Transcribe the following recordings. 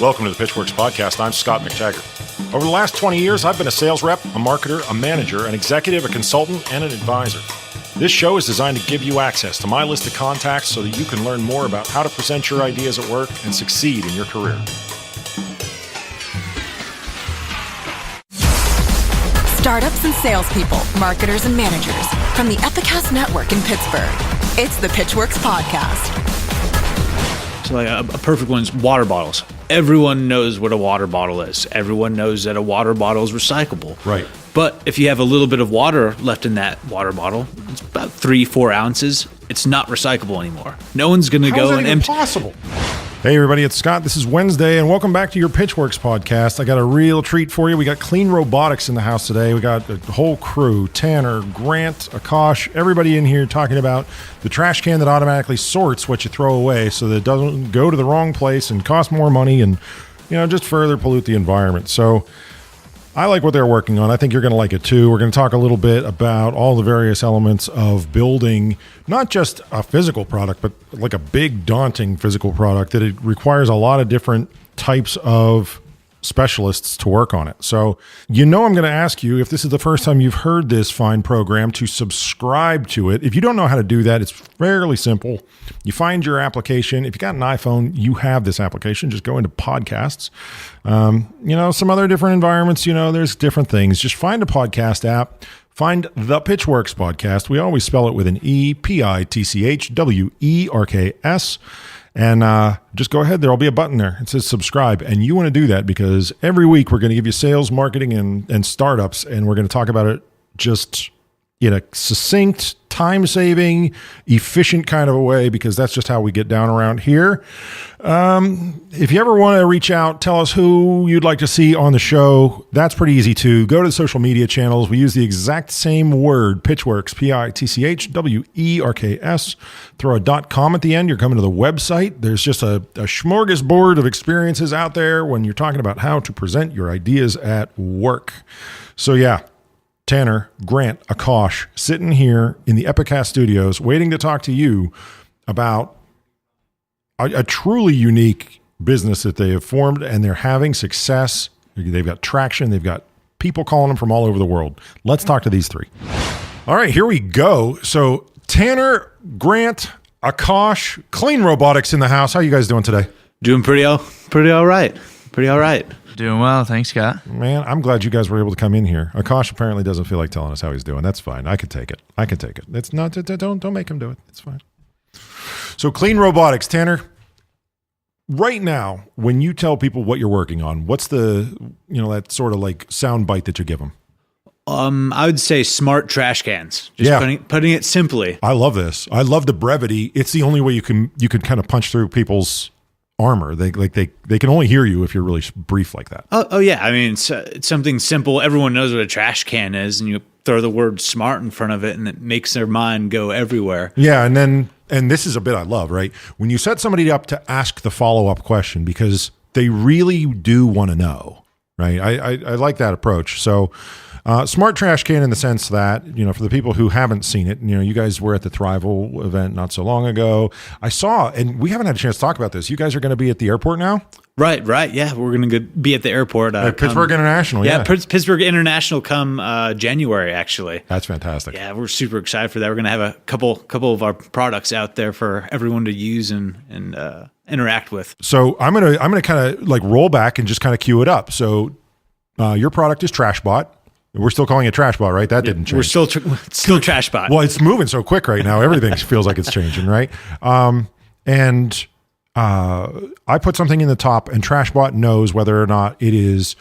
Welcome to the Pitchwerks Podcast. I'm Scot MacTaggart. Over the last 20 years, I've been a sales rep, a marketer, a manager, an executive, a consultant, and an advisor. This show is designed to give you access to my list of contacts so that you can learn more about how to present your ideas at work and succeed in your career. Startups and salespeople, marketers and managers from the Epicast Network in Pittsburgh. It's the Pitchwerks Podcast. So like a perfect one is water bottles. Everyone knows what a water bottle is. Everyone knows that a water bottle is recyclable. Right. But if you have a little bit of water left in that water bottle, it's about 3-4 ounces, it's not recyclable anymore. No one's going to go and empty. Possible? Hey everybody, it's Scott. This is Wednesday, and welcome back to your Pitchwerks Podcast. I got a real treat for you. We got CleanRobotics in the house today. We got the whole crew, Tanner, Grant, Aakash, everybody in here talking about the trash can that automatically sorts what you throw away so that it doesn't go to the wrong place and cost more money and, just further pollute the environment. So I like what they're working on. I think you're going to like it too. We're going to talk a little bit about all the various elements of building not just a physical product, but like a big, daunting physical product that it requires a lot of different types of specialists to work on it. So, I'm going to ask you, if this is the first time you've heard this fine program, to subscribe to it. If you don't know how to do that, it's fairly simple. You find your application. If you got an iPhone, you have this application. Just go into podcasts. Some other different environments, there's different things. Just find a podcast app. Find the Pitchwerks Podcast. We always spell it with an E, Pitchwerks. And just go ahead. There'll be a button there. It says subscribe. And you want to do that because every week we're going to give you sales, marketing, and startups. And we're going to talk about it just in a succinct, time-saving, efficient kind of a way, because that's just how we get down around here. If you ever want to reach out, tell us who you'd like to see on the show. That's pretty easy too. Go to the social media channels. We use the exact same word, Pitchwerks, Pitchwerks. Throw a .com at the end. You're coming to the website. There's just a smorgasbord of experiences out there when you're talking about how to present your ideas at work. So yeah. Tanner, Grant, Aakash, sitting here in the Epicast studios waiting to talk to you about a truly unique business that they have formed, and they're having success. They've got traction. They've got people calling them from all over the world. Let's talk to these three. All right, here we go. So Tanner, Grant, Aakash, CleanRobotics in the house. How are you guys doing today? Doing pretty all right. Doing well, thanks, Scott. Man, I'm glad you guys were able to come in here. Aakash apparently doesn't feel like telling us how he's doing. That's fine. I could take it. It's not. Don't make him do it. It's fine. So, CleanRobotics, Tanner. Right now, when you tell people what you're working on, what's the that sort of like sound bite that you give them? I would say smart trash cans. Just putting it simply. I love this. I love the brevity. It's the only way you can kind of punch through people's armor. They can only hear you if you're really brief like that. Oh yeah. I mean, it's something simple. Everyone knows what a trash can is, and you throw the word smart in front of it, and it makes their mind go everywhere. Yeah, and this is a bit I love, right? When you set somebody up to ask the follow-up question because they really do want to know, right? I like that approach. So smart trash can in the sense that, for the people who haven't seen it, you guys were at the Thrival event not so long ago. I saw, and we haven't had a chance to talk about this. You guys are going to be at the airport now? Right. Yeah, we're going to be at the airport. Pittsburgh International, yeah. Pittsburgh International come January, actually. That's fantastic. Yeah, we're super excited for that. We're going to have a couple of our products out there for everyone to use and interact with. So I'm gonna kind of like roll back and just kind of cue it up. So your product is Trashbot. We're still calling it Trashbot, right? That didn't change. We're still Trashbot. Well, it's moving so quick right now. Everything feels like it's changing, right? And I put something in the top, and Trashbot knows whether or not it is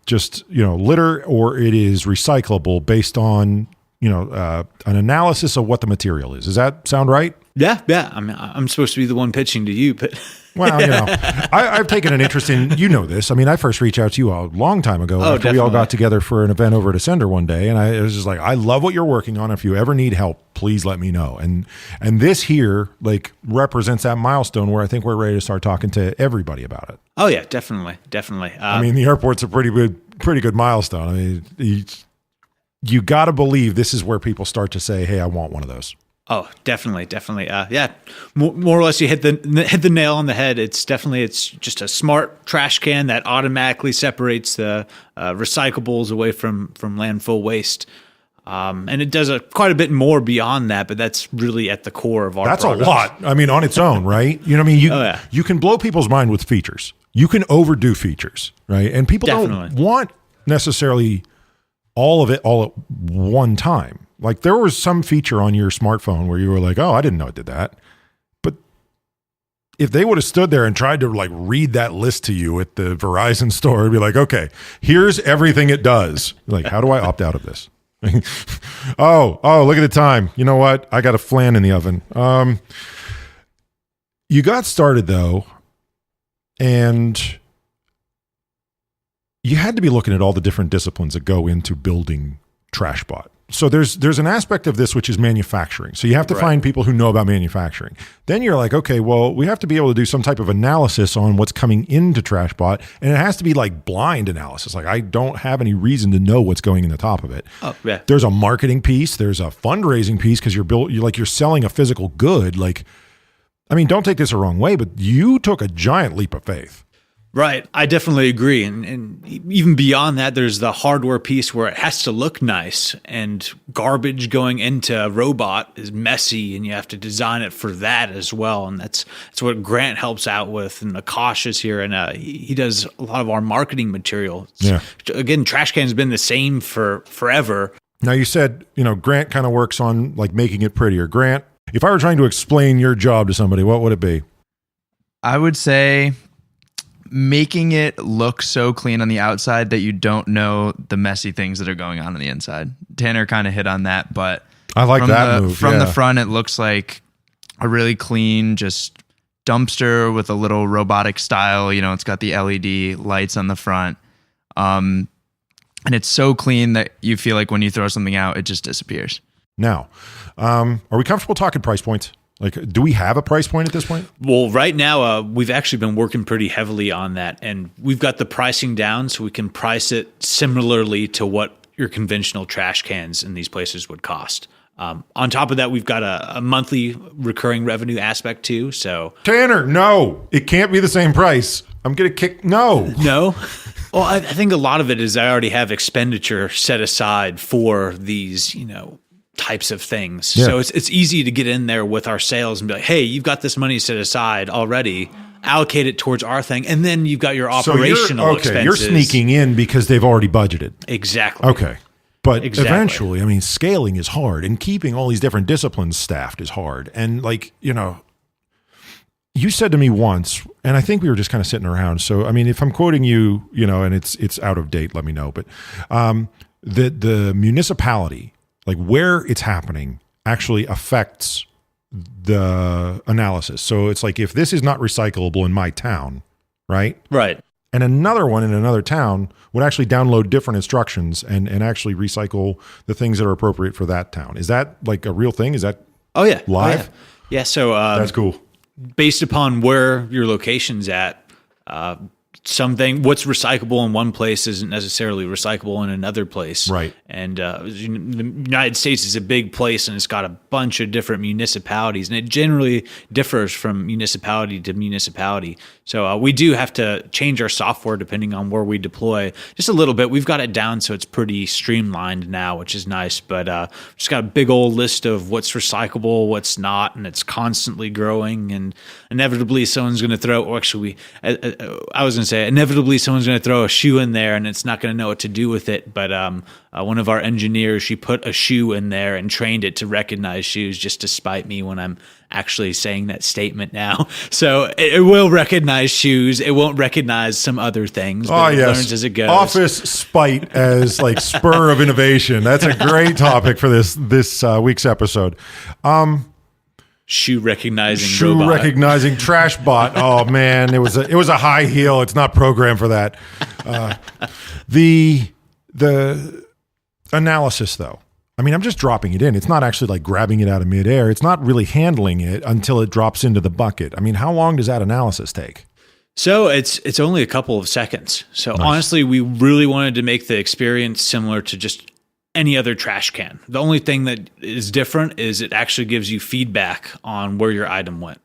just litter or it is recyclable based on an analysis of what the material is. Does that sound right? Yeah. I mean, I'm supposed to be the one pitching to you, but well, I've taken an interest in, this. I mean, I first reached out to you a long time ago after definitely. We all got together for an event over at Ascender one day. And it was just like, I love what you're working on. If you ever need help, please let me know. And this here represents that milestone where I think we're ready to start talking to everybody about it. Oh yeah, definitely. I mean, the airport's a pretty good milestone. I mean, you got to believe this is where people start to say, hey, I want one of those. Oh, definitely. Yeah, more or less, you hit the nail on the head. It's just a smart trash can that automatically separates the recyclables away from landfill waste. And it does quite a bit more beyond that, but that's really at the core of our product. A lot. I mean, on its own, right? You know what I mean? You can blow people's mind with features. You can overdo features, right? And people don't want necessarily all of it all at one time. Like there was some feature on your smartphone where you were like, oh, I didn't know it did that. But if they would have stood there and tried to like read that list to you at the Verizon store, it'd be like, okay, here's everything it does. Like, how do I opt out of this? oh, look at the time. You know what? I got a flan in the oven. You got started though, and you had to be looking at all the different disciplines that go into building Trashbot. So there's an aspect of this which is manufacturing. So you have to find people who know about manufacturing. Then you're like, okay, well, we have to be able to do some type of analysis on what's coming into Trashbot, and it has to be like blind analysis. Like I don't have any reason to know what's going in the top of it. Oh, yeah. There's a marketing piece. There's a fundraising piece because you're selling a physical good. Like, I mean, don't take this the wrong way, but you took a giant leap of faith. Right. I definitely agree. And even beyond that, there's the hardware piece where it has to look nice, and garbage going into a robot is messy, and you have to design it for that as well. And that's what Grant helps out with. And Aakash is here, and he does a lot of our marketing material. Yeah. Again, trash can's been the same for forever. Now you said, Grant kind of works on like making it prettier. Grant, if I were trying to explain your job to somebody, what would it be? I would say making it look so clean on the outside that you don't know the messy things that are going on the inside. Tanner kind of hit on that, but I like that move. From the front, it looks like a really clean, just dumpster with a little robotic style. It's got the LED lights on the front. And it's so clean that you feel like when you throw something out, it just disappears. Now, are we comfortable talking price points? Like, do we have a price point at this point? Well, right now, we've actually been working pretty heavily on that, and we've got the pricing down so we can price it similarly to what your conventional trash cans in these places would cost. On top of that, we've got a monthly recurring revenue aspect too. So Tanner, no, it can't be the same price. I'm going to kick. No. Well, I think a lot of it is I already have expenditure set aside for these, types of things. Yeah. So it's easy to get in there with our sales and be like, hey, you've got this money set aside already, allocate it towards our thing. And then you've got your operational expenses. You're sneaking in because they've already budgeted. Exactly. Okay. But eventually, I mean, scaling is hard, and keeping all these different disciplines staffed is hard. And you said to me once, and I think we were just kind of sitting around. So, I mean, if I'm quoting you, and it's out of date, let me know. But the municipality, like where it's happening, actually affects the analysis. So it's like if this is not recyclable in my town, right? Right. And another one in another town would actually download different instructions and actually recycle the things that are appropriate for that town. Is that like a real thing? Is that live? Oh, yeah. Yeah. So that's cool. Based upon where your location's at, something what's recyclable in one place isn't necessarily recyclable in another place. Right. And the United States is a big place, and it's got a bunch of different municipalities, and it generally differs from municipality to municipality. So we do have to change our software depending on where we deploy just a little bit. We've got it down so it's pretty streamlined now, which is nice, but just got a big old list of what's recyclable, what's not, and it's constantly growing. And inevitably someone's going to throw, I was going to say, inevitably someone's going to throw a shoe in there and it's not going to know what to do with it. But one of our engineers, she put a shoe in there and trained it to recognize shoes just to spite me when I'm actually saying that statement now. So it will recognize shoes. It won't recognize some other things. But it learns as it goes. Office spite as like spur of innovation. That's a great topic for this week's episode. Shoe recognizing Trashbot. Oh man, it was a high heel. It's not programmed for that. The analysis though. I mean, I'm just dropping it in. It's not actually like grabbing it out of midair. It's not really handling it until it drops into the bucket. I mean, how long does that analysis take? So it's only a couple of seconds. So nice. Honestly, we really wanted to make the experience similar to just any other trash can. The only thing that is different is it actually gives you feedback on where your item went.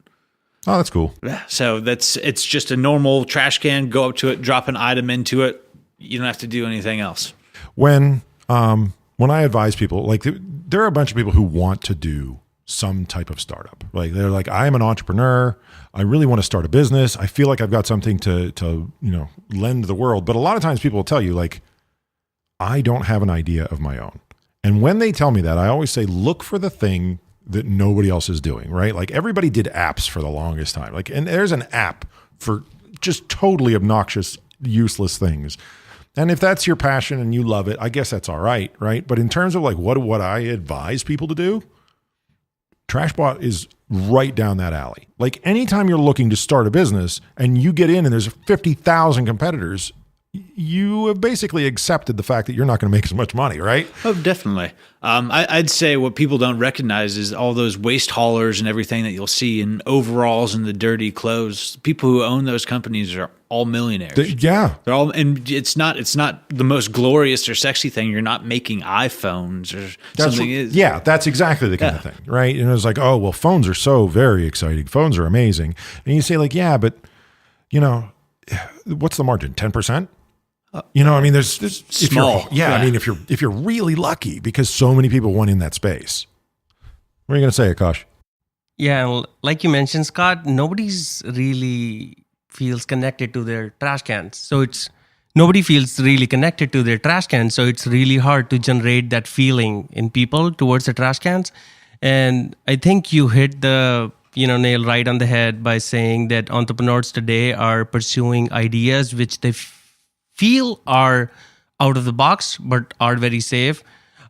Oh, that's cool. Yeah. So it's just a normal trash can. Go up to it, drop an item into it. You don't have to do anything else. When I advise people, like there are a bunch of people who want to do some type of startup. Like they're like, I am an entrepreneur. I really want to start a business. I feel like I've got something to lend the world. But a lot of times people will tell you like, I don't have an idea of my own. And when they tell me that, I always say, look for the thing that nobody else is doing, right? Like everybody did apps for the longest time. Like, and there's an app for just totally obnoxious, useless things. And if that's your passion and you love it, I guess that's all right, right? But in terms of like what I advise people to do, Trashbot is right down that alley. Like anytime you're looking to start a business and you get in and there's 50,000 competitors, you have basically accepted the fact that you're not going to make as much money, right? Oh, definitely. I'd say what people don't recognize is all those waste haulers and everything that you'll see in overalls and the dirty clothes. People who own those companies are all millionaires. Yeah. They're all, and it's not the most glorious or sexy thing. You're not making iPhones or something. Yeah, that's exactly the kind of thing, right? And it was like, oh, well, phones are so very exciting. Phones are amazing. And you say like, yeah, but what's the margin? 10%? I mean, there's small. I mean, if you're really lucky, because so many people want in that space. What are you going to say, Aakash? Yeah, like you mentioned, Scott, nobody's really feels connected to their trash cans. So nobody feels really connected to their trash cans. So it's really hard to generate that feeling in people towards the trash cans. And I think you hit the nail right on the head by saying that entrepreneurs today are pursuing ideas which they feel are out of the box, but are very safe.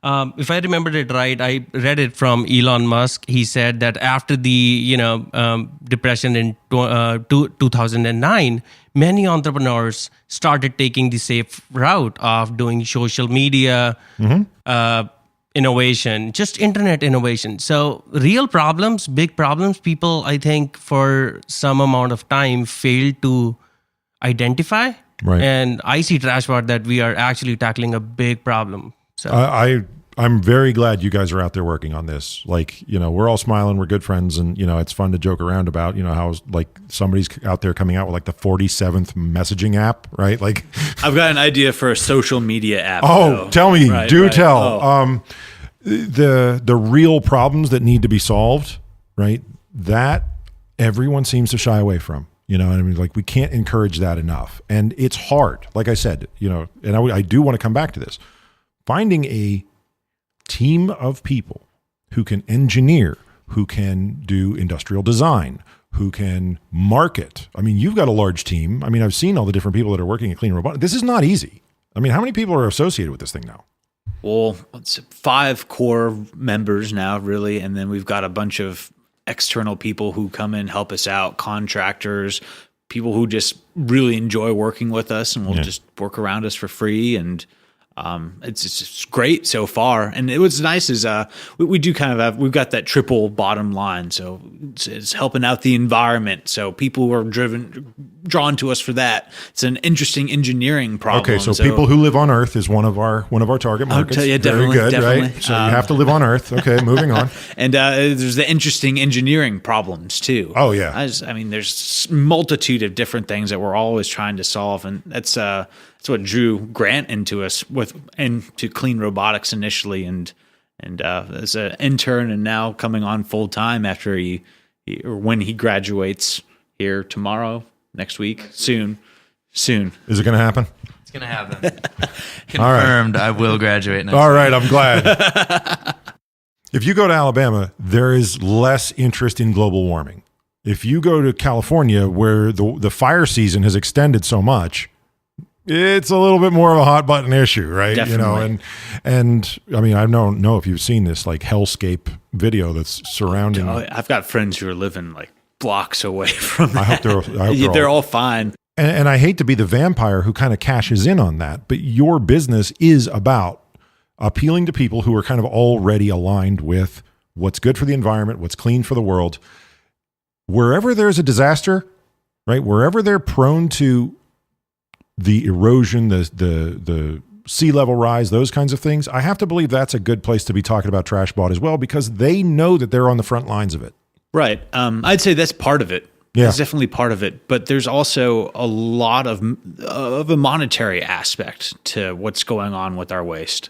If I remembered it right, I read it from Elon Musk. He said that after the depression in 2009, many entrepreneurs started taking the safe route of doing social media innovation, just internet innovation. So real problems, big problems, people, I think, for some amount of time failed to identify. Right. And I see Trashbot that we are actually tackling a big problem. So I'm very glad you guys are out there working on this. Like, we're all smiling, we're good friends, and it's fun to joke around about, how like somebody's out there coming out with like the 47th messaging app, right? Like I've got an idea for a social media app. Oh, tell me, tell. Oh. The real problems that need to be solved, right? That everyone seems to shy away from. I mean, like we can't encourage that enough. And it's hard. Like I said, and I do want to come back to this. Finding a team of people who can engineer, who can do industrial design, who can market. I mean, you've got a large team. I mean, I've seen all the different people that are working at CleanRobotics. This is not easy. I mean, how many people are associated with this thing now? Well, it's 5 core members now, really. And then we've got a bunch of external people who come in, help us out, contractors, people who just really enjoy working with us and will just work around us for free. And it's great so far. And it was nice is we do kind of we've got that triple bottom line. So it's helping out the environment. So people who are drawn to us for that. It's an interesting engineering problem. Okay, so people who live on Earth is one of our target markets. I'll tell you, Very good, definitely. Right? So you have to live on Earth. Okay, moving on. And there's the interesting engineering problems too. Oh yeah. I mean, there's multitude of different things that we're always trying to solve, and that's what drew Grant into us into CleanRobotics initially, and as an intern, and now coming on full time after when he graduates here tomorrow, next week, soon. Is it going to happen? It's going to happen. Confirmed. Right. I will graduate next week. All right, I'm glad. If you go to Alabama, there is less interest in global warming. If you go to California, where the fire season has extended so much, it's a little bit more of a hot button issue, right? Definitely. And I mean, I don't know if you've seen this like hellscape video that's surrounding. I've got friends who are living like blocks away from that. I hope they're all fine. And I hate to be the vampire who kind of cashes in on that, but your business is about appealing to people who are kind of already aligned with what's good for the environment, what's clean for the world. Wherever there's a disaster, right? Wherever they're prone to the erosion, the sea level rise, those kinds of things, I have to believe that's a good place to be talking about Trashbot as well, because they know that they're on the front lines of it. Right. I'd say that's part of it. Yeah. It's definitely part of it, but there's also a lot of a monetary aspect to what's going on with our waste.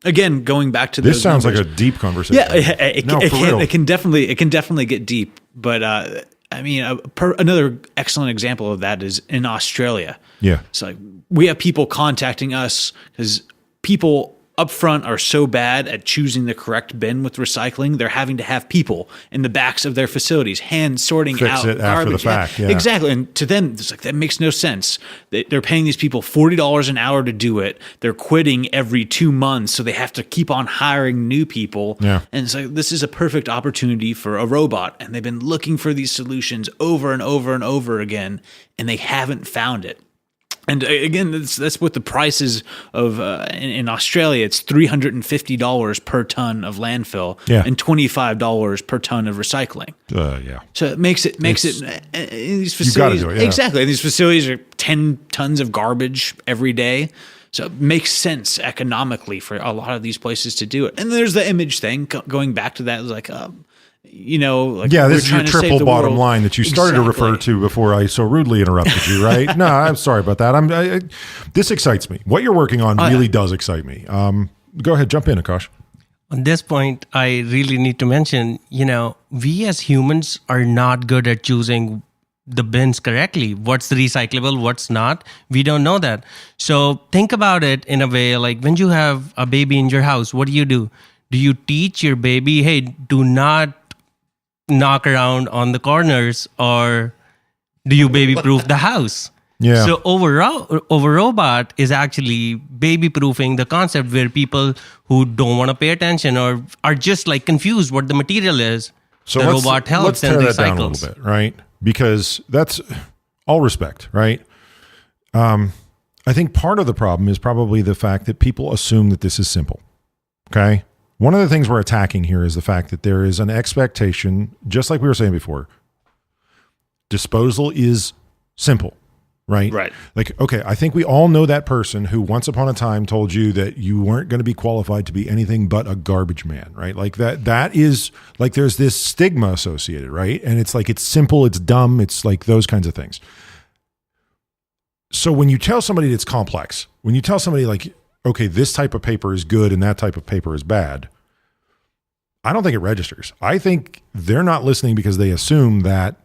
Again, going back to this those sounds numbers, like a deep conversation. Yeah, it can definitely get deep. But I mean, another excellent example of that is in Australia. Yeah, it's like we have people contacting us because people up front are so bad at choosing the correct bin with recycling. They're having to have people in the backs of their facilities hand sorting Fix out it after garbage. the fact. Yeah. Exactly. And to them, it's like, that makes no sense. They're paying these people $40 an hour to do it. They're quitting every 2 months, so they have to keep on hiring new people. Yeah. And it's like, this is a perfect opportunity for a robot. And they've been looking for these solutions over and over and over again, and they haven't found it. And again, that's what the prices of in Australia. It's $350 per ton of landfill, and $25 per ton of recycling. Yeah. So it makes it in these facilities. You got to do it. Yeah. Exactly. And these facilities are 10 tons of garbage every day. So it makes sense economically for a lot of these places to do it. And there's the image thing going back to that. Like, like this is your triple bottom line that you started to refer to before I so rudely interrupted you, right? No, I'm sorry about that. This excites me. What you're working on really does excite me. Go ahead, jump in, Aakash. On this point, I really need to mention, we as humans are not good at choosing the bins correctly. What's recyclable, what's not? We don't know that. So think about it in a way like when you have a baby in your house, what do? Do you teach your baby, hey, do not knock around on the corners, or do you baby proof the house? Yeah. So Robot is actually baby proofing the concept where people who don't want to pay attention or are just like confused what the material is, so the robot helps let's tear and that down a recycles. little bit, right? Because that's all respect, right? I think part of the problem is probably the fact that people assume that this is simple. Okay. One of the things we're attacking here is the fact that there is an expectation, just like we were saying before, disposal is simple, right? Right. Like, okay, I think we all know that person who once upon a time told you that you weren't going to be qualified to be anything but a garbage man, right? Like that is like, there's this stigma associated, right? And it's like, it's simple, it's dumb, it's like those kinds of things. So when you tell somebody it's complex, when you tell somebody like, okay, this type of paper is good and that type of paper is bad, I don't think it registers. I think they're not listening because they assume that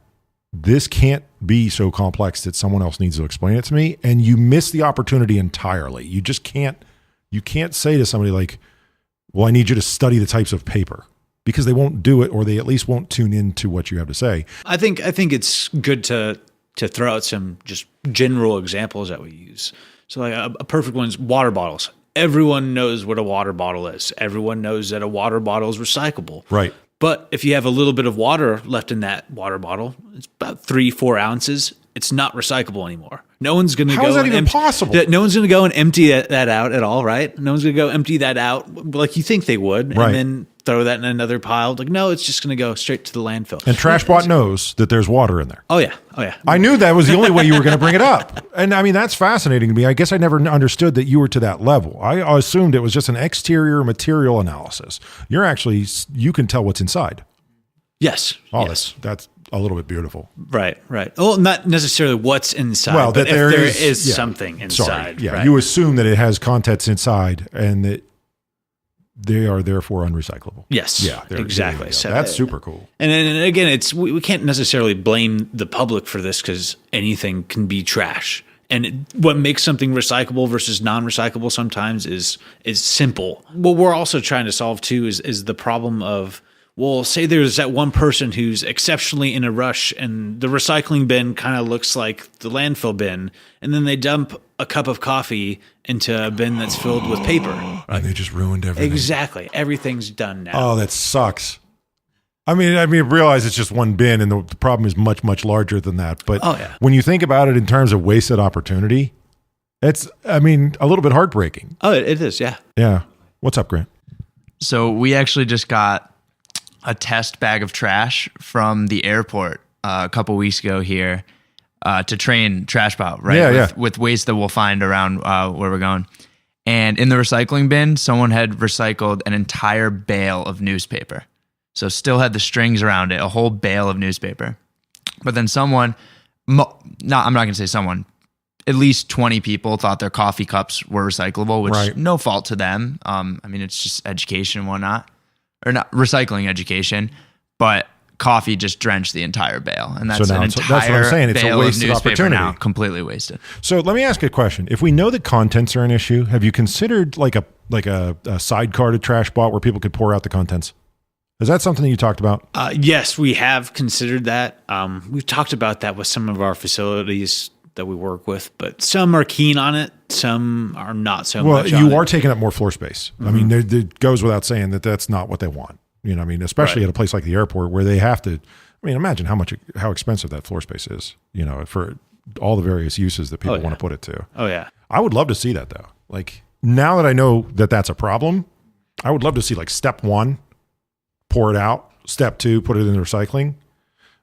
this can't be so complex that someone else needs to explain it to me. And you miss the opportunity entirely. You just can't say to somebody like, well, I need you to study the types of paper, because they won't do it, or they at least won't tune into what you have to say. I think it's good to throw out some just general examples that we use. So like a perfect one is water bottles. Everyone knows what a water bottle is. Everyone knows that a water bottle is recyclable. Right. But if you have a little bit of water left in that water bottle, it's about 3-4 ounces. It's not recyclable anymore. No one's going to go. How is that even possible? No one's going to go and empty that out at all, right? No one's going to go empty that out like you think they would, right, and then throw that in another pile. Like, no, it's just going to go straight to the landfill. And Trashbot knows that there's water in there. Oh yeah. I knew that was the only way you were going to bring it up. And I mean, that's fascinating to me. I guess I never understood that you were to that level. I assumed it was just an exterior material analysis. You can tell what's inside. Yes. Oh, yes. That's a little bit beautiful. Right. Well, not necessarily what's inside, well, but that there is something inside. Sorry. Yeah, right. You assume that it has contents inside and that they are therefore unrecyclable. Yes. Yeah, exactly. So that's super cool. And then again, we can't necessarily blame the public for this, because anything can be trash. And what makes something recyclable versus non-recyclable sometimes is simple. What we're also trying to solve too is the problem of, well, say there's that one person who's exceptionally in a rush and the recycling bin kind of looks like the landfill bin, and then they dump a cup of coffee into a bin that's filled with paper. Right? And they just ruined everything. Exactly. Everything's done now. Oh, that sucks. I mean, realize it's just one bin and the problem is much, much larger than that. But when you think about it in terms of wasted opportunity, it's, a little bit heartbreaking. Oh, it is. Yeah. Yeah. What's up, Grant? So we actually just got a test bag of trash from the airport a couple weeks ago here to train Trashbot, right? Yeah, with waste that we'll find around where we're going. And in the recycling bin, someone had recycled an entire bale of newspaper. So still had the strings around it, a whole bale of newspaper. But then someone, I'm not going to say someone, at least 20 people thought their coffee cups were recyclable, which no fault to them. I mean, it's just education and whatnot, or not recycling education, but coffee just drenched the entire bale. And that's an entire that's what I'm saying. It's a wasted opportunity. Now, completely wasted. So let me ask you a question. If we know that contents are an issue, have you considered like a sidecar to Trashbot where people could pour out the contents? Is that something that you talked about? Yes, we have considered that. We've talked about that with some of our facilities that we work with, but some are keen on it. Some are not so much. Well, you are taking up more floor space. Mm-hmm. I mean, it goes without saying that that's not what they want. You know, I mean, especially at a place like the airport where they have to. I mean, imagine how expensive that floor space is. You know, for all the various uses that people want to put it to. Oh yeah, I would love to see that though. Like now that I know that that's a problem, I would love to see like step 1, pour it out. Step 2, put it in the recycling.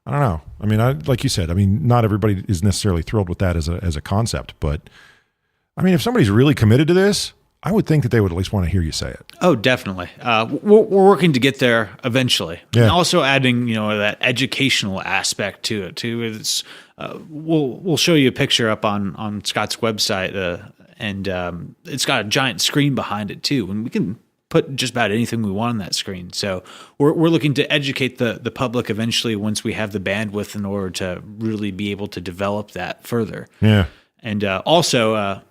I don't know. I mean, like you said, I mean, not everybody is necessarily thrilled with that as a concept, but I mean, if somebody's really committed to this, I would think that they would at least want to hear you say it. Oh, definitely. We're working to get there eventually. Yeah. And also adding, that educational aspect to it too. It's we'll show you a picture up on Scot's website, and it's got a giant screen behind it too, and we can put just about anything we want on that screen. So we're looking to educate the public eventually once we have the bandwidth in order to really be able to develop that further. Yeah. And also,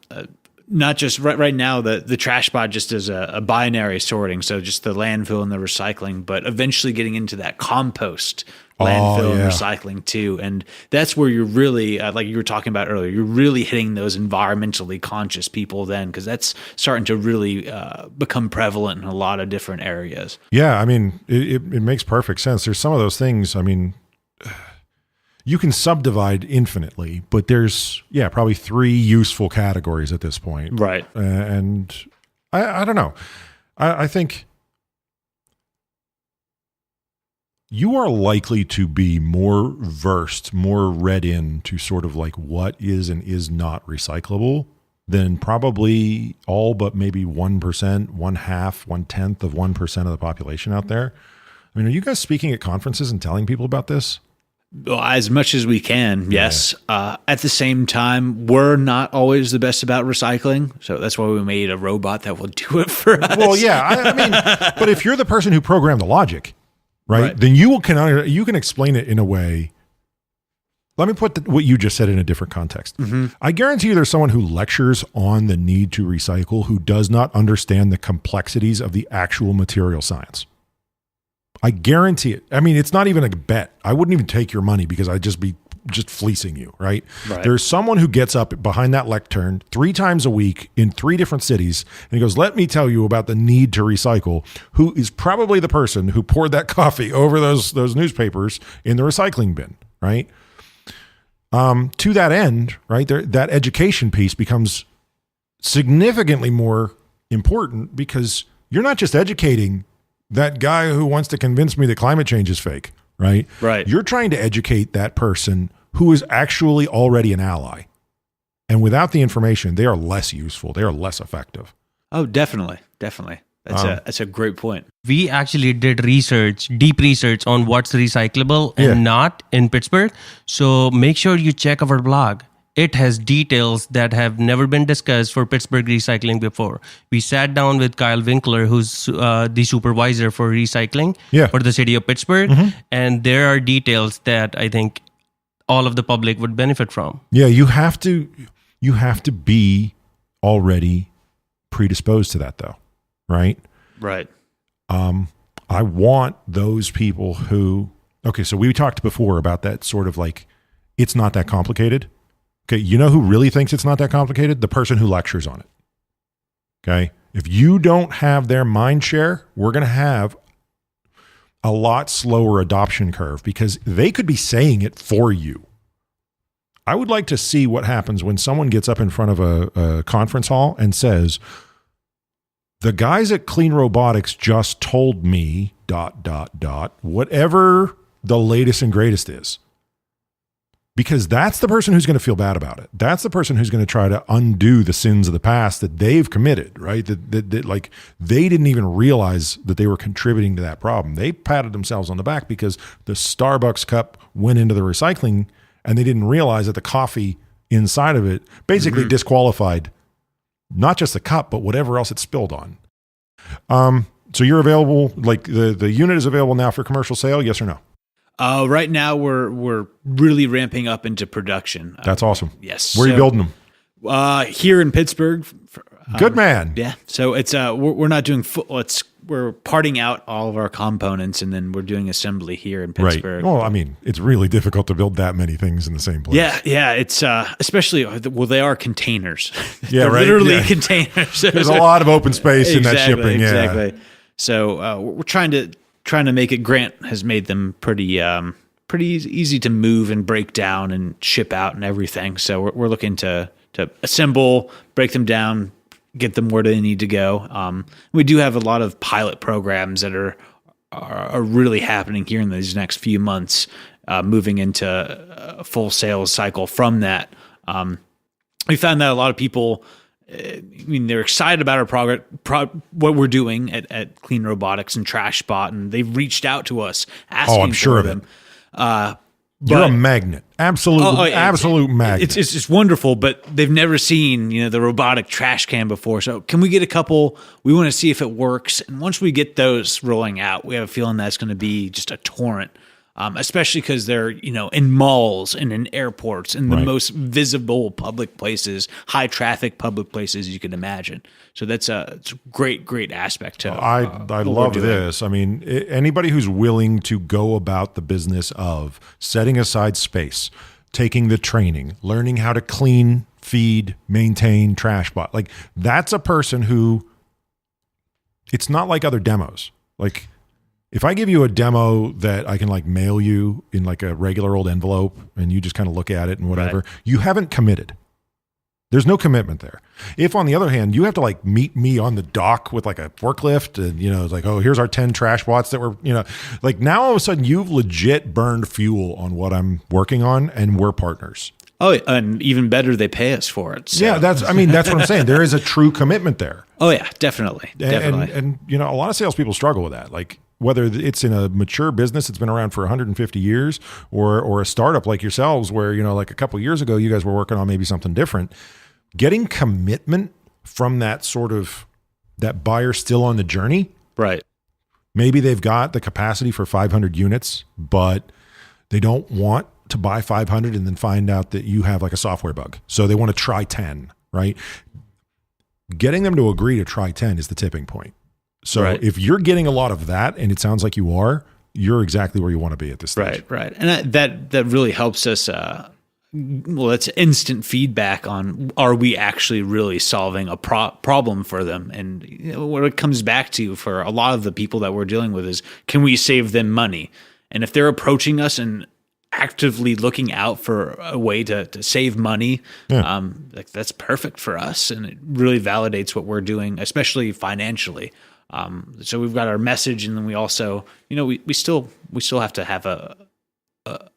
not just right now, the Trashbot just is a binary sorting, so just the landfill and the recycling, but eventually getting into that compost landfill and recycling too. And that's where you're really, like you were talking about earlier, you're really hitting those environmentally conscious people then, because that's starting to really become prevalent in a lot of different areas. Yeah, I mean, it makes perfect sense. There's some of those things, I mean, you can subdivide infinitely, but there's, probably 3 useful categories at this point. Right. And I don't know. I think you are likely to be more versed, more read in to sort of like what is and is not recyclable than probably all but maybe 1%, 1/2, 1/10 of 1% of the population out there. I mean, are you guys speaking at conferences and telling people about this? Well, as much as we can, yes. At the same time, we're not always the best about recycling, so that's why we made a robot that will do it for us. Well, yeah, I mean, but if you're the person who programmed the logic, right. Then you can explain it in a way. Let me put what you just said in a different context. Mm-hmm. I guarantee you there's someone who lectures on the need to recycle who does not understand the complexities of the actual material science. I guarantee it. I mean, it's not even a bet. I wouldn't even take your money because I'd just be fleecing you, right? There's someone who gets up behind that lectern 3 times a week in 3 different cities and he goes, let me tell you about the need to recycle, who is probably the person who poured that coffee over those newspapers in the recycling bin, right? To that end, right, that education piece becomes significantly more important because you're not just educating that guy who wants to convince me that climate change is fake, right? Right. You're trying to educate that person who is actually already an ally. And without the information, they are less useful. They are less effective. Oh, definitely. Definitely. That's a great point. We actually did deep research on what's recyclable and not in Pittsburgh. So make sure you check our blog. It has details that have never been discussed for Pittsburgh recycling before. We sat down with Kyle Winkler, who's the supervisor for recycling for the city of Pittsburgh. Mm-hmm. And there are details that I think all of the public would benefit from. Yeah, you have to be already predisposed to that though, right? Right. I want those people who, okay, so we talked before about that sort of like, it's not that complicated. Okay, you know who really thinks it's not that complicated? The person who lectures on it. Okay, if you don't have their mind share, we're going to have a lot slower adoption curve because they could be saying it for you. I would like to see what happens when someone gets up in front of a conference hall and says, the guys at CleanRobotics just told me ... whatever the latest and greatest is. because that's the person who's going to feel bad about it. That's the person who's going to try to undo the sins of the past that they've committed, right? That like they didn't even realize that they were contributing to that problem. They patted themselves on the back because the Starbucks cup went into the recycling and they didn't realize that the coffee inside of it basically disqualified not just the cup, but whatever else it spilled on. So you're available, like the unit is available now for commercial sale, yes or no? Right now we're really ramping up into production. That's awesome. Yes. Where are you building them? Here in Pittsburgh. Good man. Yeah. So it's we're not doing we're parting out all of our components and then we're doing assembly here in Pittsburgh. Right. Well, I mean, it's really difficult to build that many things in the same place. Yeah. It's especially they are containers. Yeah, They're right. Literally containers. There's a lot of open space in that shipping. Yeah. Exactly. So we're trying to make it. Grant has made them pretty easy to move and break down and ship out and everything. So we're looking to assemble, break them down, get them where they need to go. We do have a lot of pilot programs that are really happening here in these next few months, moving into a full sales cycle from that. We found that a lot of people, they're excited about our what we're doing at CleanRobotics and Trashbot, and they've reached out to us asking I'm sure for of them. You're a magnet. Absolute magnet. It's just wonderful, but they've never seen, the robotic trash can before. So can we get a couple? We want to see if it works. And once we get those rolling out, we have a feeling that's going to be just a torrent. Especially because they're, in malls and in airports and the most visible public places, high traffic public places you can imagine. So it's a great aspect to I love this. I mean, anybody who's willing to go about the business of setting aside space, taking the training, learning how to clean, feed, maintain Trashbot, like that's a person who, it's not like other demos. Like, if I give you a demo that I can like mail you in like a regular old envelope and you just kind of look at it and whatever, you haven't committed. There's no commitment there. If on the other hand, you have to like meet me on the dock with like a forklift and, it's like, oh, here's our 10 trash bots that we're, like now all of a sudden you've legit burned fuel on what I'm working on and we're partners. Oh, and even better, they pay us for it. So. Yeah, that's what I'm saying. There is a true commitment there. Oh yeah, definitely. And a lot of salespeople struggle with that. Like, whether it's in a mature business that's been around for 150 years or a startup like yourselves where, like a couple of years ago, you guys were working on maybe something different, getting commitment from that buyer still on the journey. Right. Maybe they've got the capacity for 500 units, but they don't want to buy 500 and then find out that you have like a software bug. So they want to try 10, right? Getting them to agree to try 10 is the tipping point. So if you're getting a lot of that, and it sounds like you are, you're exactly where you want to be at this stage. Right. And that really helps us. It's instant feedback on, are we actually really solving a problem for them? And what it comes back to for a lot of the people that we're dealing with is, can we save them money? And if they're approaching us and actively looking out for a way to save money, that's perfect for us. And it really validates what we're doing, especially financially. So we've got our message, and then we also, we still have to have a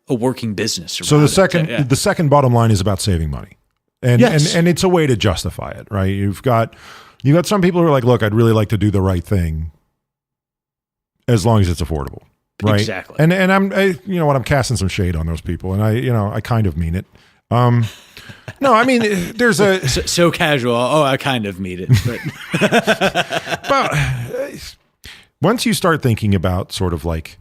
working business. So the second bottom line is about saving money, and it's a way to justify it, right? You've got some people who are like, look, I'd really like to do the right thing, as long as it's affordable, right? Exactly. And I'm casting some shade on those people, and I kind of mean it. No, I mean, there's a so casual. Oh, I kind of mean it, but but once you start thinking about sort of like,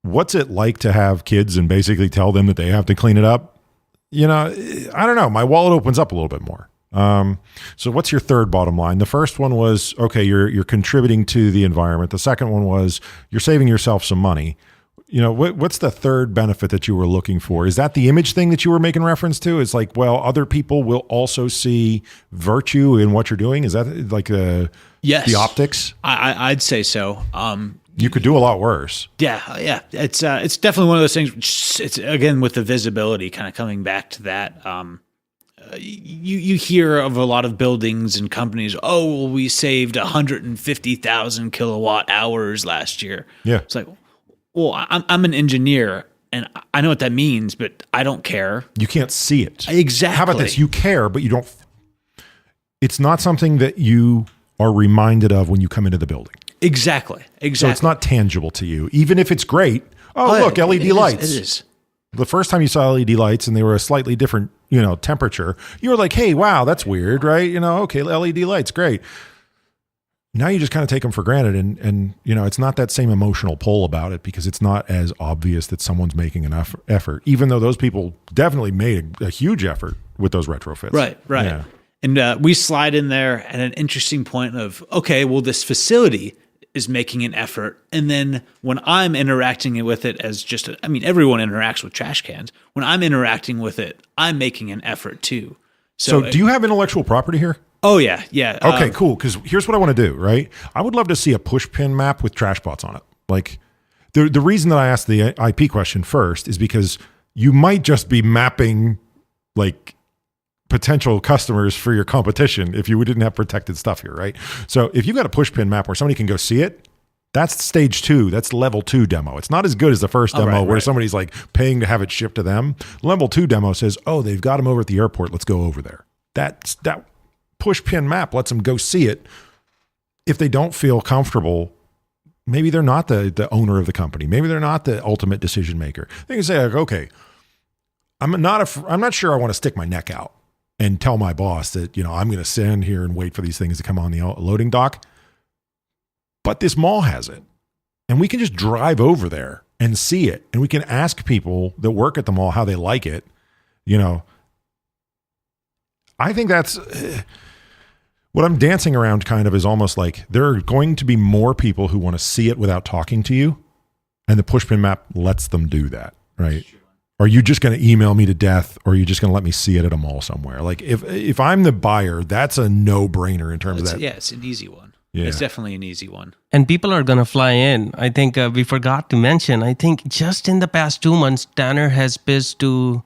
what's it like to have kids and basically tell them that they have to clean it up? I don't know. My wallet opens up a little bit more. So what's your third bottom line? The first one was, okay, you're contributing to the environment. The second one was you're saving yourself some money. What's the third benefit that you were looking for? Is that the image thing that you were making reference to? It's like, well, other people will also see virtue in what you're doing. Is that like the optics? I'd say so. You could do a lot worse. Yeah. It's definitely one of those things. It's again with the visibility, kind of coming back to that. You hear of a lot of buildings and companies. Oh, well, we saved 150,000 kilowatt hours last year. Yeah, it's like, well, I'm an engineer, And I know what that means, but I don't care. You can't see it. Exactly. How about this? You care, but you don't. It's not something that you are reminded of when you come into the building. Exactly. So it's not tangible to you, even if it's great. Oh, look, LED lights. It is. The first time you saw LED lights and they were a slightly different, temperature, you were like, hey, wow, that's weird, right? Okay, LED lights, great. Now you just kind of take them for granted, and it's not that same emotional pull about it because it's not as obvious that someone's making enough effort, even though those people definitely made a huge effort with those retrofits. Right. Yeah. And we slide in there at an interesting point of, okay, well, this facility is making an effort. And then when I'm interacting with it as just, everyone interacts with trash cans. When I'm interacting with it, I'm making an effort too. So do you have intellectual property here? Oh, yeah. Yeah. Okay, cool. Because here's what I want to do, right? I would love to see a push pin map with Trashbots on it. Like the reason that I asked the IP question first is because you might just be mapping like potential customers for your competition if you didn't have protected stuff here, right? So if you've got a push pin map where somebody can go see it, that's stage 2. That's level 2 demo. It's not as good as the first demo where somebody's like paying to have it shipped to them. Level 2 demo says, oh, they've got them over at the airport. Let's go over there. That push pin map lets them go see it. If they don't feel comfortable, maybe they're not the owner of the company. Maybe they're not the ultimate decision maker. They can say, like, okay, I'm not sure I want to stick my neck out and tell my boss that, I'm going to stand here and wait for these things to come on the loading dock. But this mall has it. And we can just drive over there and see it. And we can ask people that work at the mall how they like it. I think that's what I'm dancing around kind of is almost like there are going to be more people who want to see it without talking to you. And the pushpin map lets them do that, right? Are you just going to email me to death, or are you just going to let me see it at a mall somewhere? Like if I'm the buyer, that's a no-brainer in terms of that. Yeah, it's an easy one. Yeah. It's definitely an easy one. And people are going to fly in. I think we forgot to mention, I think just in the past 2 months, Tanner has pitched to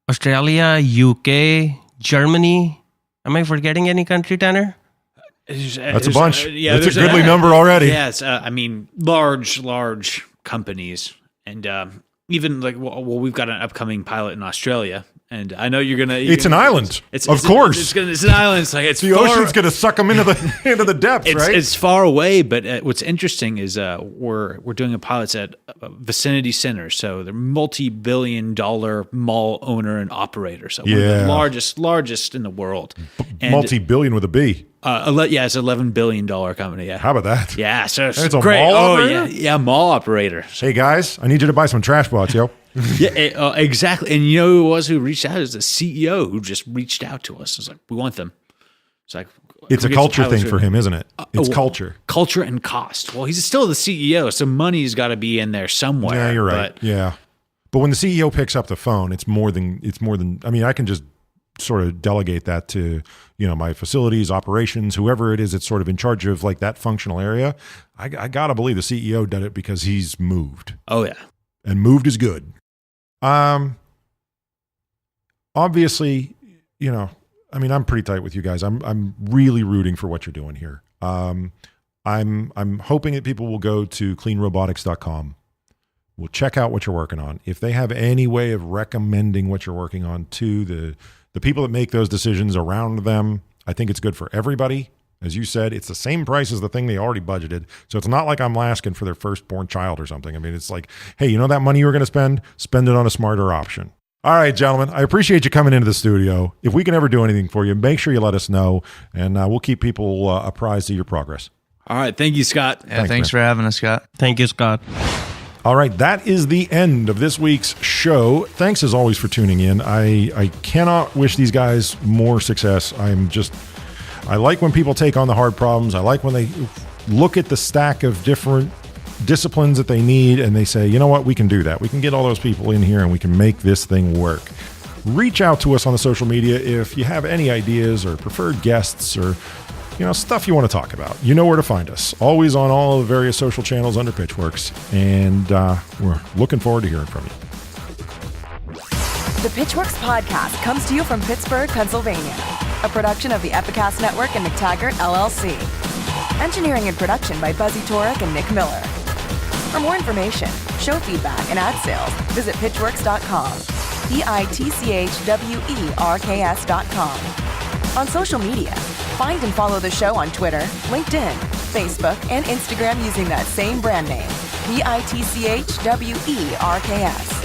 Australia, UK, Germany. Am I forgetting any country, Tanner? That's a bunch. Yeah, that's a goodly number already. Yeah, it's, large companies. And even like, we've got an upcoming pilot in Australia. And I know you're gonna. It's an island, of course. It's an island. It's like the ocean's gonna suck them into the depths, right? It's far away, but what's interesting is we're doing a pilot at Vicinity Centers, so they're multi-billion-dollar mall owner and operator. So one of the largest in the world. Multi-billion with a B. It's an $11 billion company. Yeah. How about that? Yeah, so it's a great. mall operator? operator? Yeah, mall operator. Hey guys, I need you to buy some Trashbots, yo. Yeah, exactly. And you know who it was who reached out? It was the CEO who just reached out to us. It's like, we want them. It's like, it's a culture thing for him, isn't it? It's culture. Culture and cost. Well, he's still the CEO, so money's got to be in there somewhere. Yeah, you're right. But when the CEO picks up the phone, it's more than. I mean, I can just sort of delegate that to my facilities, operations, whoever it is that's sort of in charge of like that functional area. I gotta believe the CEO did it because he's moved. Oh yeah, and moved is good. Obviously, I'm pretty tight with you guys. I'm really rooting for what you're doing here. I'm hoping that people will go to cleanrobotics.com. We'll check out what you're working on. If they have any way of recommending what you're working on to the people that make those decisions around them, I think it's good for everybody. As you said, it's the same price as the thing they already budgeted. So it's not like I'm asking for their firstborn child or something. I mean, it's like, hey, that money you were going to spend it on a smarter option. All right, gentlemen, I appreciate you coming into the studio. If we can ever do anything for you, make sure you let us know, and we'll keep people apprised of your progress. All right. Thank you, Scott. Yeah, thanks for having us, Scott. Thank you, Scott. All right, that is the end of this week's show. Thanks as always for tuning in. I cannot wish these guys more success. I like when people take on the hard problems. I like when they look at the stack of different disciplines that they need and they say, you know what, we can do that. We can get all those people in here and we can make this thing work. Reach out to us on the social media if you have any ideas or preferred guests or stuff you want to talk about. You know where to find us. Always on all of the various social channels under Pitchwerks. And we're looking forward to hearing from you. The Pitchwerks Podcast comes to you from Pittsburgh, Pennsylvania. A production of the Epicast Network and MacTaggart, LLC. Engineering and production by Buzzy Torek and Nick Miller. For more information, show feedback, and ad sales, visit pitchwerks.com. pitchwerks.com. On social media, find and follow the show on Twitter, LinkedIn, Facebook, and Instagram using that same brand name, pitchwerks.